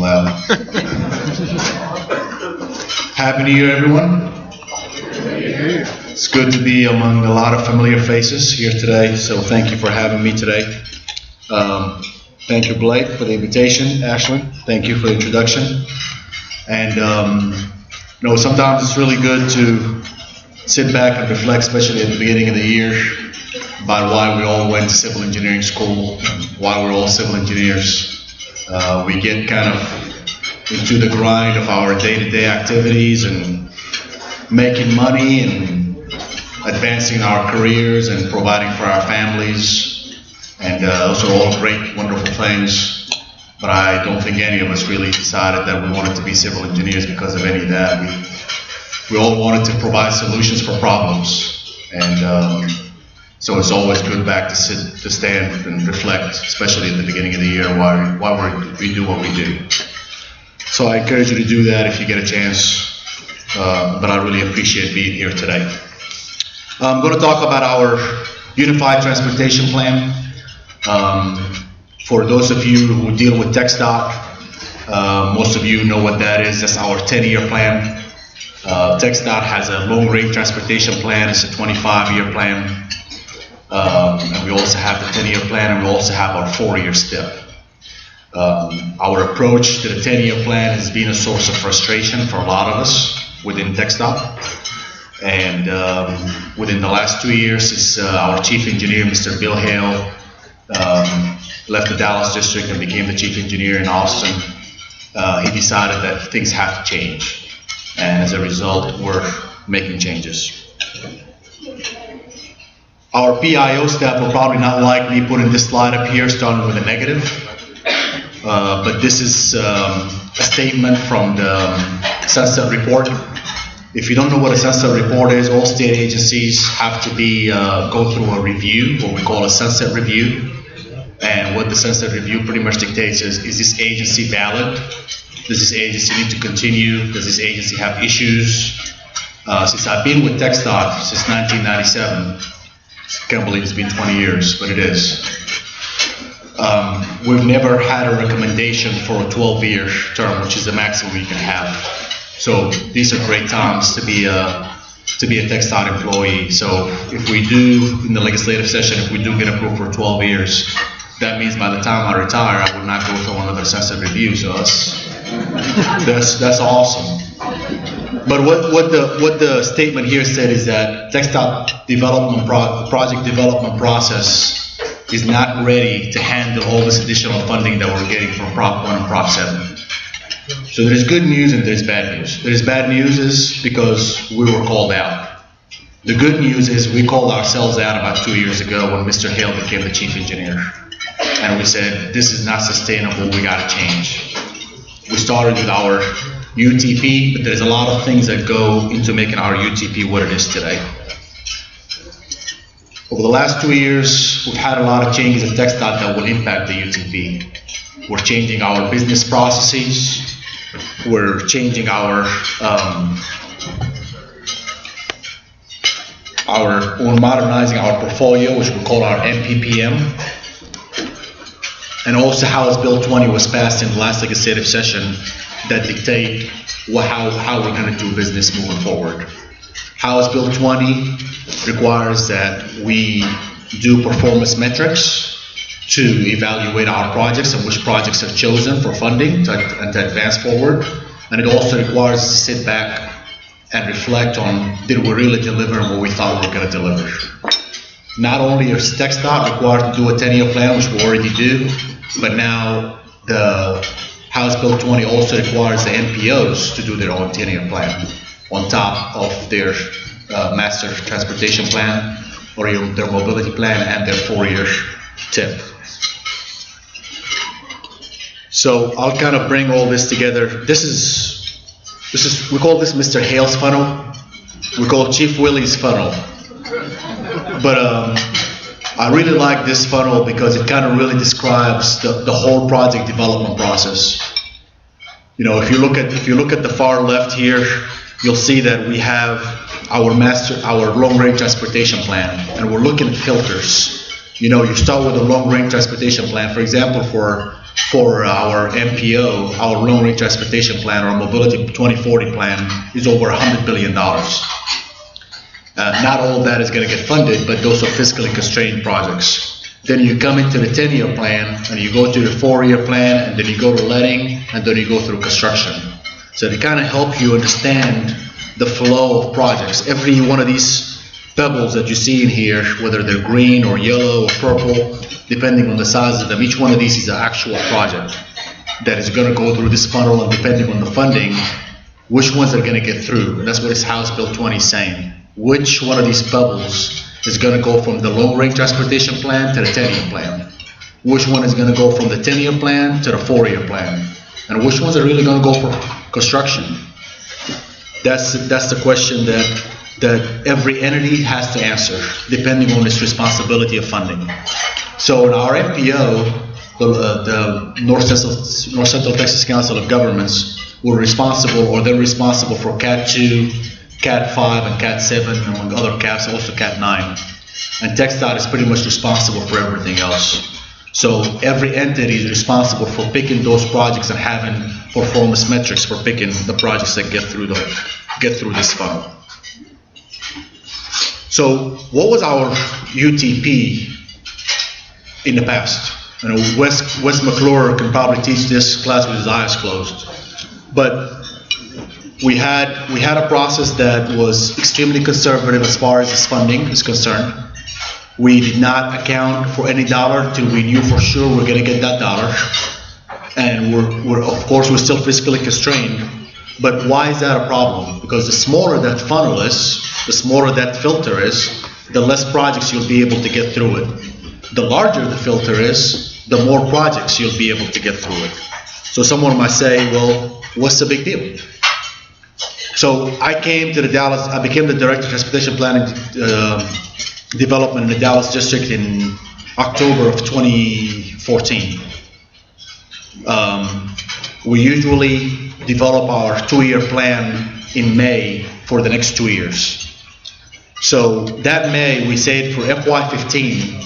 loud. Happy New Year, everyone. It's good to be among a lot of familiar faces here today, so thank you for having me today. Thank you, Blake, for the invitation. Ashley, thank you for the introduction. And sometimes it's really good to sit back and reflect, especially at the beginning of the year, about why we all went to civil engineering school, why we're all civil engineers. We get kind of into the grind of our day-to-day activities and making money and advancing our careers and providing for our families. And those are all great, wonderful things. But I don't think any of us really decided that we wanted to be civil engineers because of any of that. We all wanted to provide solutions for problems. And so it's always good back to stand and reflect, especially at the beginning of the year, why we do what we do. So I encourage you to do that if you get a chance, but I really appreciate being here today. I'm going to talk about our Unified Transportation Plan. For those of you who deal with TxDOT, most of you know what that is. That's our 10-year plan. TxDOT has a long-range transportation plan. It's a 25-year plan. And we also have the 10-year plan, and we also have our 4-year step. Our approach to the 10-year plan has been a source of frustration for a lot of us within TxDOT. And within the last 2 years, since our chief engineer, Mr. Bill Hale, left the Dallas district and became the chief engineer in Austin, he decided that things have to change. And as a result, we're making changes. Our PIO staff will probably not like me putting this slide up here starting with a negative. But this is a statement from the Sunset Report. If you don't know what a Sunset Report is, all state agencies have to go through a review, what we call a Sunset Review. And what the Sunset Review pretty much dictates is this agency valid? Does this agency need to continue? Does this agency have issues? Since I've been with TxDOT since 1997, I can't believe it's been 20 years, but it is. We've never had a recommendation for a 12-year term, which is the maximum you can have. So these are great times to be a TxDOT employee. So if we do, in the legislative session, if we do get approved for 12 years, that means by the time I retire, I would not go through another Sunset Review. So that's awesome. But what the statement here said is that TxDOT project development process is not ready to handle all this additional funding that we're getting from Prop 1 and Prop 7. So there's good news and there's bad news. There's bad news is because we were called out. The good news is we called ourselves out about 2 years ago when Mr. Hale became the chief engineer. And we said, this is not sustainable, we gotta change. We started with our UTP, but there's a lot of things that go into making our UTP what it is today. Over the last 2 years, we've had a lot of changes at TxDOT that will impact the UTP. We're changing our business processes. We're changing we're modernizing our portfolio, which we call our MPPM. And also House Bill 20 was passed in the last legislative session that dictate how we're going to do business moving forward. House Bill 20 requires that we do performance metrics to evaluate our projects and which projects are chosen for funding and to advance forward. And it also requires us to sit back and reflect on, did we really deliver what we thought we were going to deliver? Not only is TxDOT required to do a 10-year plan, which we already do, but now the House Bill 20 also requires the NPOs to do their own 10-year plan on top of their master transportation plan or their mobility plan and their 4-year TIP. So I'll kind of bring all this together. This is we call this Mr. Hale's funnel. We call it Chief Willys funnel. But I really like this funnel because it kind of really describes the whole project development process. You know, if you look at the far left here, you'll see that we have our long-range transportation plan, and we're looking at filters. You know, you start with a long-range transportation plan. For example, for for our MPO, our Long Range Transportation Plan, or Mobility 2040 Plan, is over $100 billion. Not all of that is going to get funded, but those are fiscally constrained projects. Then you come into the 10-year plan, and you go to the 4-year plan, and then you go to letting, and then you go through construction. So to kind of help you understand the flow of projects. Every one of these pebbles that you see in here, whether they're green or yellow or purple, depending on the size of them, each one of these is an actual project that is going to go through this funnel, and depending on the funding, which ones are going to get through. And that's what this House Bill 20 is saying. Which one of these pebbles is going to go from the Long Range Transportation Plan to the 10-year plan? Which one is going to go from the 10-year plan to the 4-year plan? And which ones are really going to go for construction? That's the question that every entity has to answer, depending on its responsibility of funding. So in our MPO, the North Central Texas Council of Governments, they're responsible for Cat 2, Cat 5, and Cat 7, among other CATs, also Cat 9. And TxDOT is pretty much responsible for everything else. So every entity is responsible for picking those projects and having performance metrics for picking the projects that get through this funnel. So what was our UTP in the past? You know, Wes McClure can probably teach this class with his eyes closed. But we had a process that was extremely conservative as far as this funding is concerned. We did not account for any dollar till we knew for sure we're going to get that dollar. And we're of course we're still fiscally constrained. But why is that a problem? Because the smaller that funnel is, the smaller that filter is, the less projects you'll be able to get through it. The larger the filter is, the more projects you'll be able to get through it. So someone might say, well, what's the big deal? So I became the Director of Transportation Planning Development in the Dallas District in October of 2014. We usually develop our 2-year plan in May for the next 2 years. So that May, we said for FY15,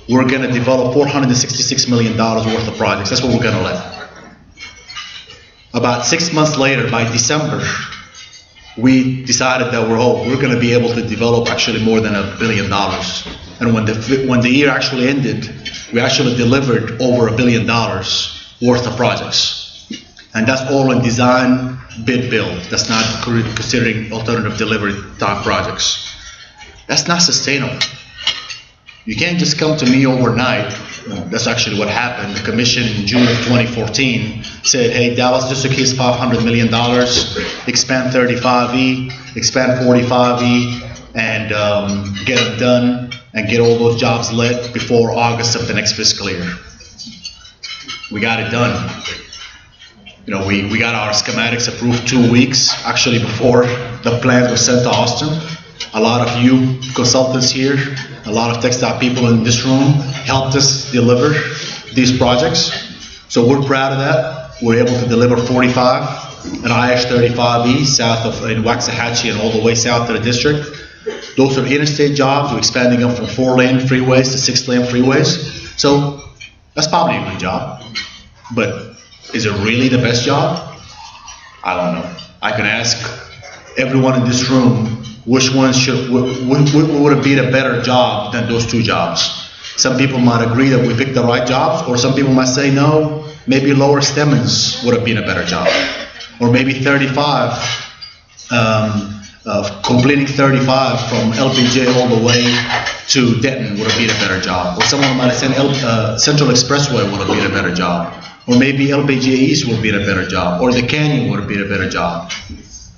we're going to develop $466 million worth of projects. That's what we're going to let. About 6 months later, by December, we decided that we're going to be able to develop actually more than $1 billion. And when the year actually ended, we actually delivered over $1 billion worth of projects. And that's all in design, bid, build. That's not considering alternative delivery type projects. That's not sustainable. You can't just come to me overnight. That's actually what happened. The commission in June of 2014 said, hey, Dallas District is $500 million, expand 35E, expand 45E, and get it done and get all those jobs lit before August of the next fiscal year. We got it done. You know, we got our schematics approved 2 weeks, actually before the plans were sent to Austin. A lot of you consultants here, a lot of TxDOT people in this room helped us deliver these projects. So we're proud of that. We're able to deliver 45 and IH-35E south of in Waxahachie and all the way south to the district. Those are interstate jobs. We're expanding them from 4-lane freeways to 6-lane freeways. So that's probably a good job. But is it really the best job? I don't know. I can ask everyone in this room which one would have been a better job than those 2 jobs. Some people might agree that we picked the right jobs, or some people might say no, maybe Lower Stemmons would have been a better job. Or maybe 35, completing 35 from LBJ all the way to Denton would have been a better job. Or someone might have said Central Expressway would have been a better job. Or maybe LBJ East would have been a better job. Or the Canyon would have been a better job.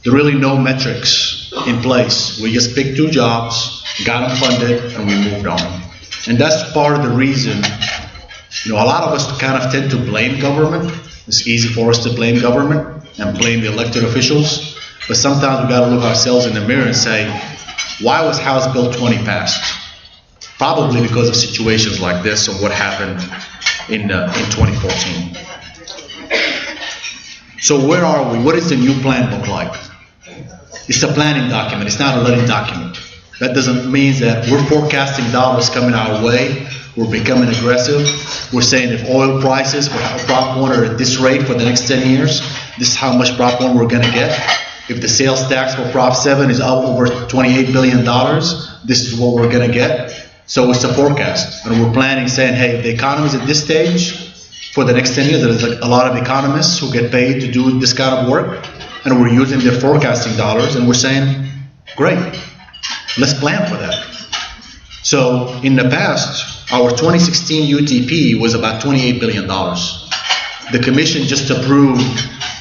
There are really no metrics in place. We just picked 2 jobs, got them funded, and we moved on. And that's part of the reason, you know, a lot of us kind of tend to blame government. It's easy for us to blame government and blame the elected officials. But sometimes we got to look ourselves in the mirror and say, why was House Bill 20 passed? Probably because of situations like this or what happened in 2014. So where are we? What does the new plan look like? It's a planning document. It's not a letting document. That doesn't mean that we're forecasting dollars coming our way. We're becoming aggressive. We're saying if oil prices for Prop 1 are at this rate for the next 10 years, this is how much Prop 1 we're going to get. If the sales tax for Prop 7 is up over $28 billion, this is what we're going to get. So it's a forecast. And we're planning saying, hey, if the economy is at this stage for the next 10 years, there's a lot of economists who get paid to do this kind of work, and we're using their forecasting dollars, and we're saying, great, let's plan for that. So in the past, our 2016 UTP was about $28 billion. The commission just approved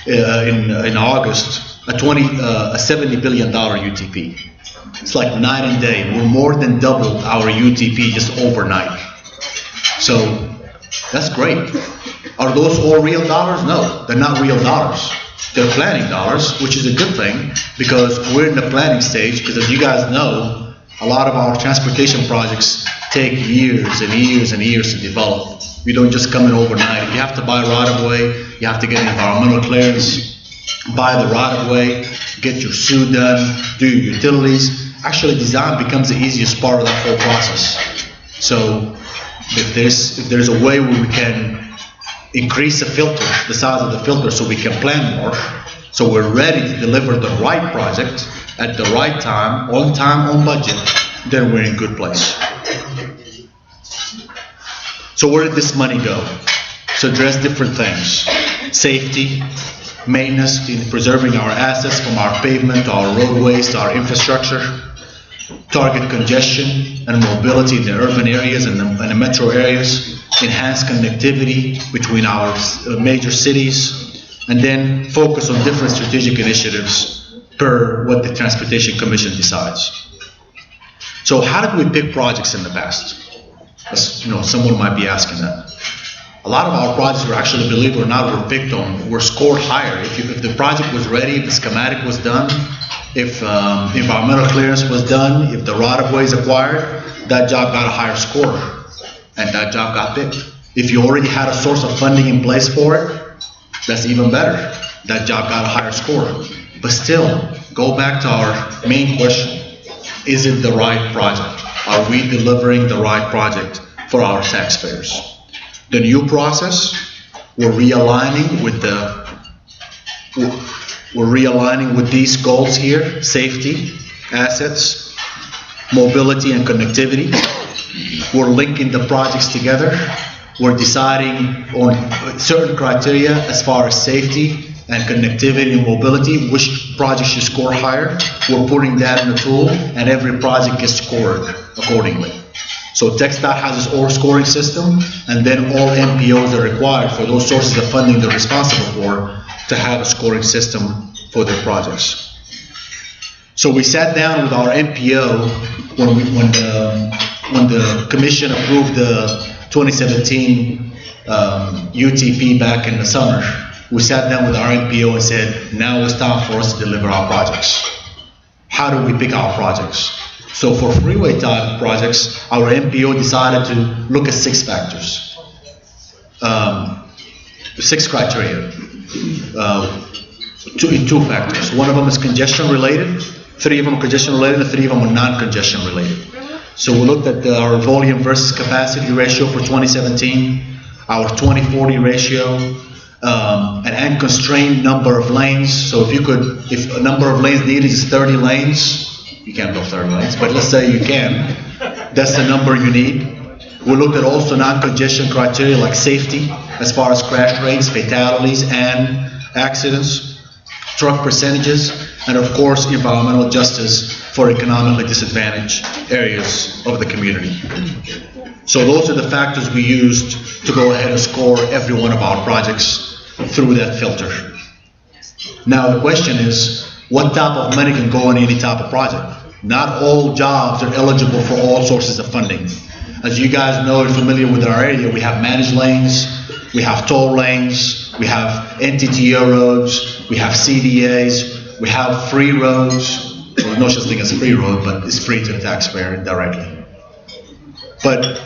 in August a $70 billion UTP. It's like night and day. We're more than doubled our UTP just overnight. So that's great. Are those all real dollars? No, they're not real dollars. They're planning dollars, which is a good thing because we're in the planning stage. Because as you guys know, a lot of our transportation projects take years and years and years to develop. We don't just come in overnight. You have to buy right of way. You have to get environmental clearance, buy the right of way, get your SUE done, do your utilities. Actually, design becomes the easiest part of that whole process. So if there's a way where we can increase the filter, the size of the filter, so we can plan more, so we're ready to deliver the right project at the right time, on budget, then we're in a good place. So where did this money go? To address different things. Safety, maintenance, in preserving our assets from our pavement to our roadways to our infrastructure, target congestion and mobility in the urban areas and the metro areas, enhance connectivity between our major cities, and then focus on different strategic initiatives per what the Transportation Commission decides. So how did we pick projects in the past? As, someone might be asking that. A lot of our projects were actually, believe it or not, were scored higher. If the project was ready, if the schematic was done, if environmental clearance was done, if the right-of-way is acquired, that job got a higher score, and that job got picked. If you already had a source of funding in place for it, that's even better. That job got a higher score. But still, go back to our main question. Is it the right project? Are we delivering the right project for our taxpayers? The new process, we're realigning with these goals here: safety, assets, mobility and connectivity. We're linking the projects together. We're deciding on certain criteria as far as safety and connectivity and mobility, which projects should score higher. We're putting that in the tool, and every project gets scored accordingly. So TxDOT has its own scoring system, and then all MPOs are required for those sources of funding they're responsible for to have a scoring system for their projects. So we sat down with our MPO when the commission approved the 2017 UTP back in the summer. We sat down with our MPO and said, now it's time for us to deliver our projects. How do we pick our projects? So for freeway type projects, our MPO decided to look at 6 factors, 6 criteria, two factors. One of them is congestion related, 3 of them are congestion related, and 3 of them are non-congestion related. So we looked at our volume versus capacity ratio for 2017, our 2040 ratio, an unconstrained number of lanes. So if a number of lanes needed is 30 lanes, you can't build 30 lanes, but let's say you can, that's the number you need. We looked at also non-congestion criteria like safety, as far as crash rates, fatalities, and accidents, truck percentages, and of course environmental justice for economically disadvantaged areas of the community. So those are the factors we used to go ahead and score every one of our projects through that filter. Now the question is, what type of money can go on any type of project? Not all jobs are eligible for all sources of funding. As you guys know, you're familiar with our area, we have managed lanes, we have toll lanes, we have NTTO roads, we have CDAs, we have free roads. Well, no such thing as free road, but it's free to the taxpayer indirectly. But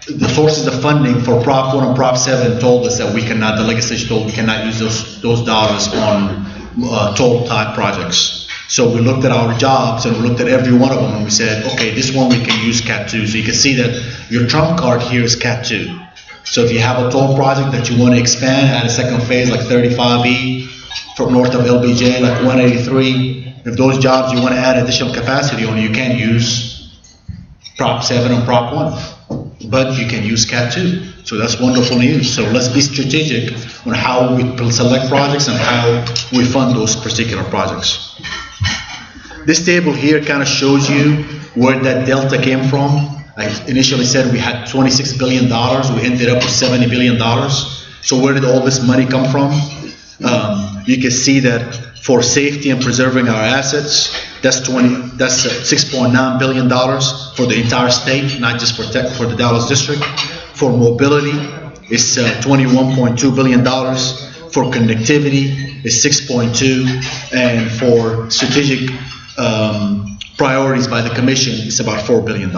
the sources of funding for Prop 1 and Prop 7 told us that the legislature told we cannot use those dollars on toll type projects. So we looked at our jobs and we looked at every one of them and we said, okay, this one we can use Cat 2. So you can see that your trump card here is Cat 2. So if you have a toll project that you want to expand, add a second phase like 35E from north of LBJ, like 183, if those jobs you want to add additional capacity on, you can use Prop 7 and Prop 1. But you can use Cat 2. So that's wonderful news. So let's be strategic on how we select projects and how we fund those particular projects. This table here kind of shows you where that delta came from. I initially said we had $26 billion. We ended up with $70 billion. So where did all this money come from? You can see that for safety and preserving our assets, that's $6.9 billion for the entire state, not just for the Dallas district. For mobility, it's $21.2 billion. For connectivity, it's 6.2, and for strategic priorities by the commission, it's about $4 billion.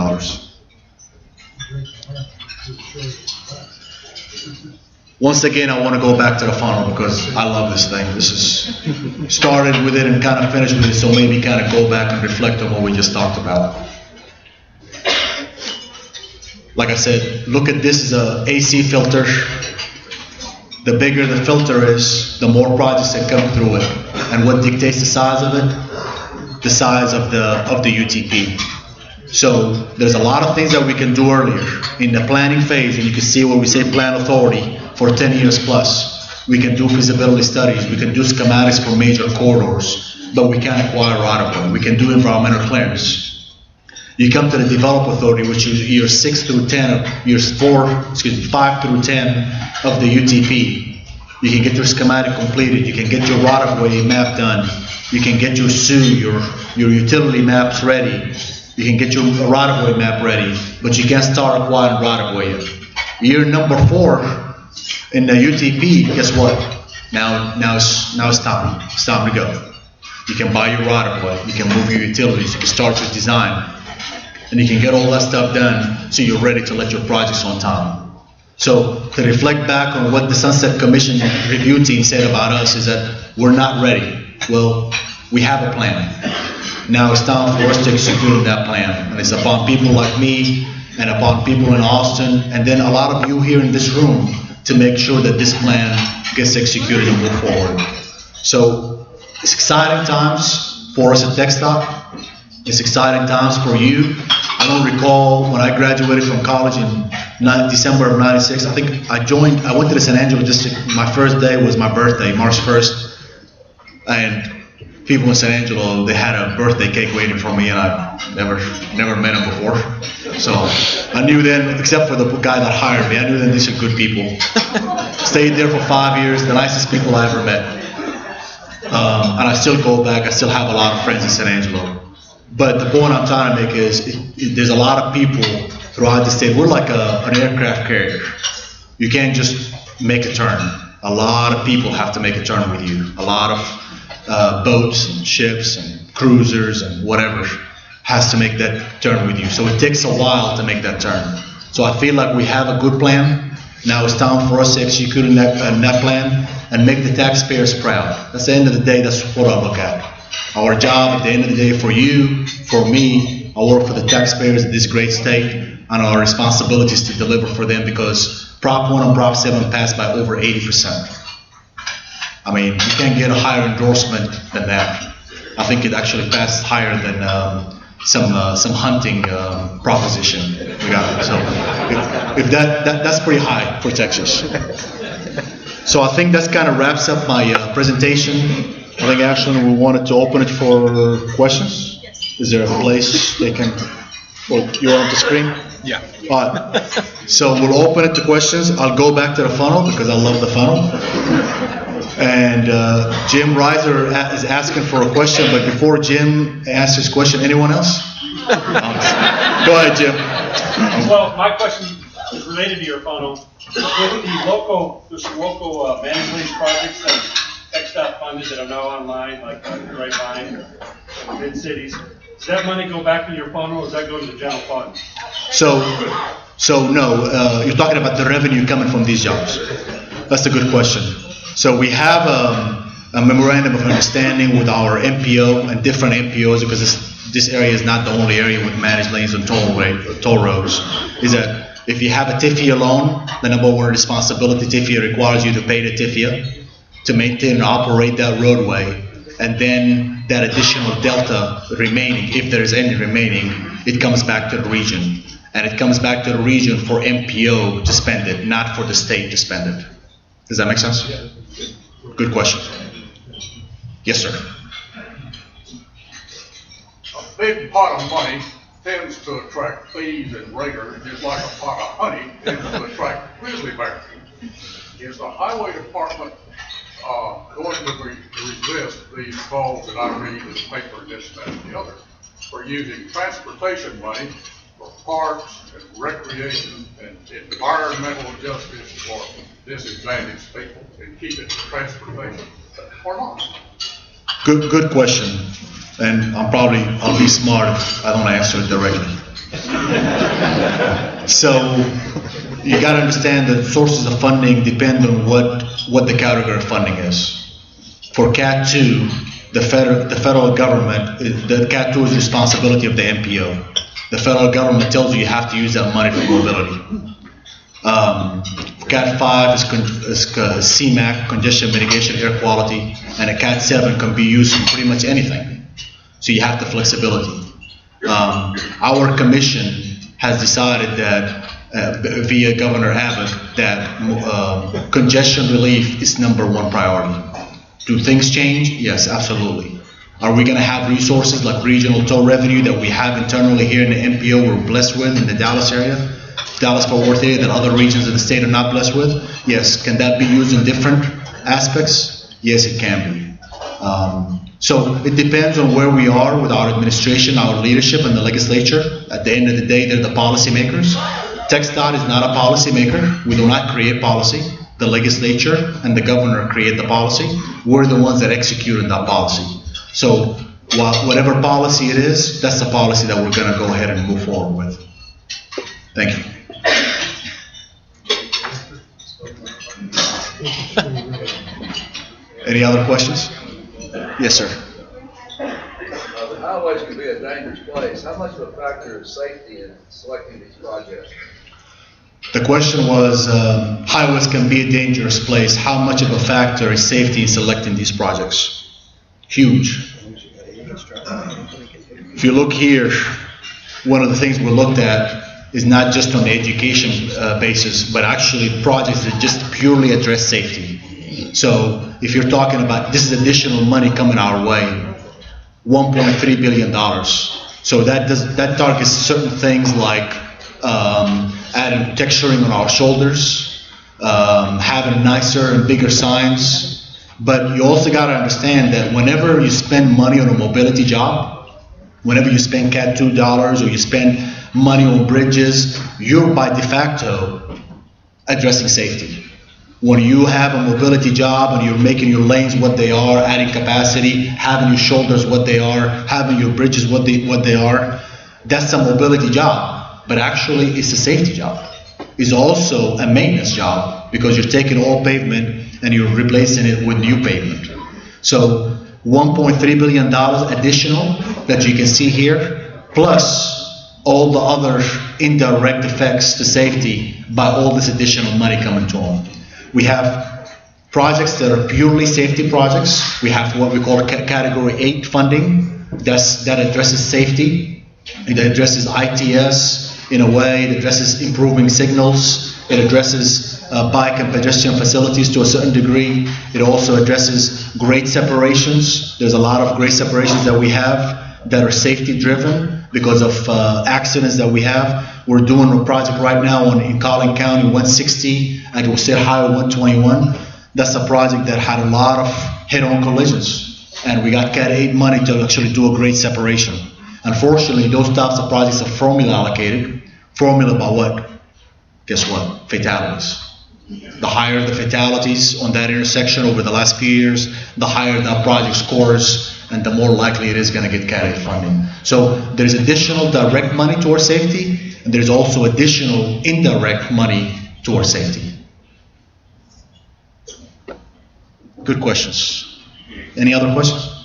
Once again, I want to go back to the funnel because I love this thing. This is started with it and kind of finished with it, so maybe kind of go back and reflect on what we just talked about. Like I said, look at this as a AC filter. The bigger the filter is, the more projects that come through it. And what dictates the size of it? The size of the UTP. So there's a lot of things that we can do earlier in the planning phase, and you can see where we say plan authority for 10 years plus. We can do feasibility studies, we can do schematics for major corridors, but we can't acquire right of way. We can do environmental clearance. You come to the develop authority, which is years 5 through 10 of the UTP. You can get your schematic completed, you can get your right of way map done, you can get your SU, your utility maps ready. You can get your right-of-way map ready, but you can't start acquiring right-of-way yet. Year number 4 in the UTP, guess what? Now it's time. It's time to go. You can buy your right-of-way. You can move your utilities. You can start your design. And you can get all that stuff done so you're ready to let your projects on time. So to reflect back on what the Sunset Commission review team said about us is that we're not ready. Well, we have a plan. Now it's time for us to execute that plan. And it's upon people like me and upon people in Austin and then a lot of you here in this room to make sure that this plan gets executed and move forward. So it's exciting times for us at TxDOT. It's exciting times for you. I don't recall when I graduated from college in December of '96. I think I went to the San Angelo district. My first day was my birthday, March 1st. And people in San Angelo, they had a birthday cake waiting for me, and I never met them before. So I knew then, except for the guy that hired me, I knew that these are good people. Stayed there for 5 years, the nicest people I ever met. And I still go back, I still have a lot of friends in San Angelo. But the point I'm trying to make is, there's a lot of people throughout the state. We're like an aircraft carrier. You can't just make a turn. A lot of people have to make a turn with you. A lot of boats and ships and cruisers and whatever has to make that turn with you. So it takes a while to make that turn. So I feel like we have a good plan. Now it's time for us to execute that plan and make the taxpayers proud. That's the end of the day, that's what I look at. Our job at the end of the day for you, for me, I work for the taxpayers of this great state, and our responsibility is to deliver for them because Prop 1 and Prop 7 passed by over 80%. I mean, you can't get a higher endorsement than that. I think it actually passed higher than some hunting proposition we got. So if that's pretty high for Texas. So I think that kind of wraps up my presentation. I think, Ashlyn, we wanted to open it for questions. Yes. Is there a place they can, well, you're on the screen? Yeah. All right. So we'll open it to questions. I'll go back to the funnel because I love the funnel. And Jim Reiser is asking for a question, but before Jim asks his question, anyone else? Go ahead, Jim. Well, my question is related to your funnel. With the local management projects that TxDOT funded that are now online, like Grapevine or mid-cities, does that money go back in your funnel or does that go to the general fund? So no, you're talking about the revenue coming from these jobs. That's a good question. So we have a memorandum of understanding with our MPO and different MPOs, because this area is not the only area with managed lanes and toll roads, is that if you have a TIFIA loan, the number one responsibility, TIFIA requires you to pay the TIFIA to maintain and operate that roadway, and then that additional delta remaining, if there is any remaining, it comes back to the region. And it comes back to the region for MPO to spend it, not for the state to spend it. Does that make sense? Good question. Yes, sir. A big pot of money tends to attract thieves and raiders, just like a pot of honey tends to attract grizzly bears. Is the highway department going to resist these calls that I read in the paper, this, that, and the other, for using transportation money for parks and recreation and environmental justice for disadvantaged people and keep it transportation, or not? Good question. And I'll be smart if I don't answer it directly. So you got to understand that sources of funding depend on what the category of funding is. For Cat 2, the federal government, the Cat 2 is the responsibility of the MPO. The federal government tells you have to use that money for mobility. Cat 5 is CMAQ, congestion mitigation, air quality, and a Cat 7 can be used for pretty much anything. So you have the flexibility. Our commission has decided that via Governor Abbott that congestion relief is #1 priority. Do things change? Yes, absolutely. Are we going to have resources like regional toll revenue that we have internally here in the MPO we're blessed with in the Dallas area, Dallas-Fort Worth area, that other regions of the state are not blessed with? Yes. Can that be used in different aspects? Yes, it can be. So it depends on where we are with our administration, our leadership, and the legislature. At the end of the day, they're the policymakers. TxDOT is not a policymaker. We do not create policy. The legislature and the governor create the policy. We're the ones that execute on that policy. So whatever policy it is, that's the policy that we're going to go ahead and move forward with. Thank you. Any other questions? Yes, sir. The highways can be a dangerous place. How much of a factor is safety in selecting these projects? The question was, highways can be a dangerous place. How much of a factor is safety in selecting these projects? Huge. If you look here, one of the things we looked at is not just on the education basis, but actually projects that just purely address safety. So if you're talking about, this is additional money coming our way, $1.3 billion. So that targets certain things like adding texturing on our shoulders, having nicer and bigger signs. But you also got to understand that whenever you spend money on a mobility job, whenever you spend Cat 2 dollars or you spend money on bridges, you're by de facto addressing safety. When you have a mobility job and you're making your lanes what they are, adding capacity, having your shoulders what they are, having your bridges what they are, that's a mobility job. But actually, it's a safety job. It's also a maintenance job because you're taking old pavement and you're replacing it with new pavement. So $1.3 billion additional that you can see here, plus all the other indirect effects to safety by all this additional money coming to them. We have projects that are purely safety projects. We have what we call Category 8 funding that addresses safety. It addresses ITS in a way. It addresses improving signals. It addresses bike and pedestrian facilities to a certain degree. It also addresses grade separations. There's a lot of grade separations that we have that are safety driven because of accidents that we have. We're doing a project right now in Collin County 160 and State Highway 121. That's a project that had a lot of head-on collisions, and we got Cat 8 money to actually do a grade separation. Unfortunately, those types of projects are formula allocated. Formula by what? Guess what? Fatalities. The higher the fatalities on that intersection over the last few years, the higher that project scores, and the more likely it is going to get Cat 8 funding. So there's additional direct money towards safety, and there's also additional indirect money towards safety. Good questions. Any other questions?